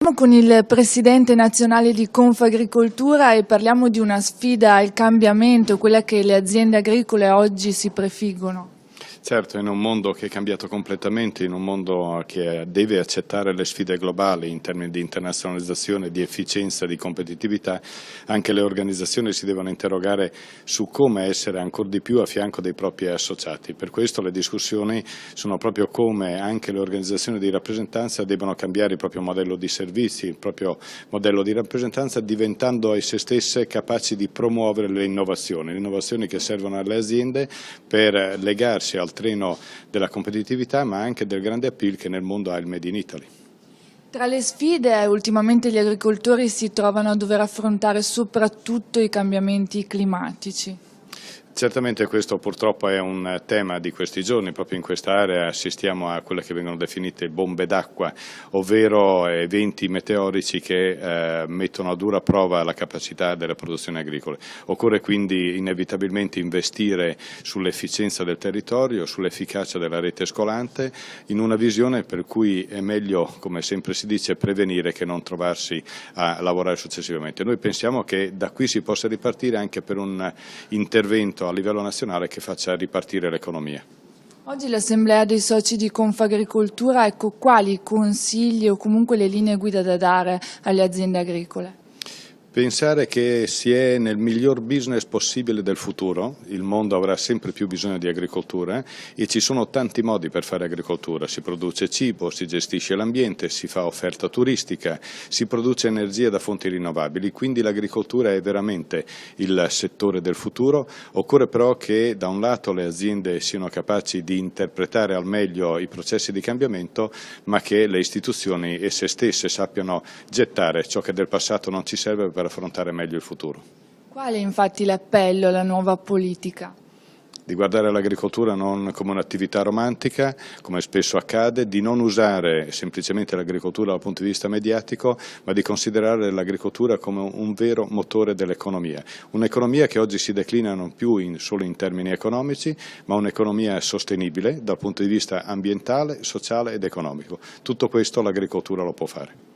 Siamo con il presidente nazionale di Confagricoltura e parliamo di una sfida al cambiamento, quella che le aziende agricole oggi si prefiggono. Certo, in un mondo che è cambiato completamente, in un mondo che deve accettare le sfide globali in termini di internazionalizzazione, di efficienza, di competitività, anche le organizzazioni si devono interrogare su come essere ancora di più a fianco dei propri associati. Per questo le discussioni sono proprio come anche le organizzazioni di rappresentanza devono cambiare il proprio modello di servizi, il proprio modello di rappresentanza, diventando esse stesse capaci di promuovere le innovazioni che servono alle aziende per legarsi al treno della competitività, ma anche del grande appeal che nel mondo ha il Made in Italy. Tra le sfide, ultimamente gli agricoltori si trovano a dover affrontare soprattutto i cambiamenti climatici. Certamente questo purtroppo è un tema di questi giorni, proprio in questa area assistiamo a quelle che vengono definite bombe d'acqua, ovvero eventi meteorici che mettono a dura prova la capacità delle produzioni agricole. Occorre quindi inevitabilmente investire sull'efficienza del territorio, sull'efficacia della rete scolante, in una visione per cui è meglio, come sempre si dice, prevenire che non trovarsi a lavorare successivamente. Noi pensiamo che da qui si possa ripartire anche per un intervento a livello nazionale che faccia ripartire l'economia. Oggi l'Assemblea dei soci di Confagricoltura, quali consigli o comunque le linee guida da dare alle aziende agricole? Pensare che si è nel miglior business possibile del futuro, il mondo avrà sempre più bisogno di agricoltura e ci sono tanti modi per fare agricoltura, si produce cibo, si gestisce l'ambiente, si fa offerta turistica, si produce energia da fonti rinnovabili, quindi l'agricoltura è veramente il settore del futuro, occorre però che da un lato le aziende siano capaci di interpretare al meglio i processi di cambiamento, ma che le istituzioni esse stesse sappiano gettare ciò che del passato non ci serve per affrontare meglio il futuro. Qual è infatti l'appello alla nuova politica? Di guardare l'agricoltura non come un'attività romantica, come spesso accade, di non usare semplicemente l'agricoltura dal punto di vista mediatico, ma di considerare l'agricoltura come un vero motore dell'economia. Un'economia che oggi si declina non più solo in termini economici, ma un'economia sostenibile dal punto di vista ambientale, sociale ed economico. Tutto questo l'agricoltura lo può fare.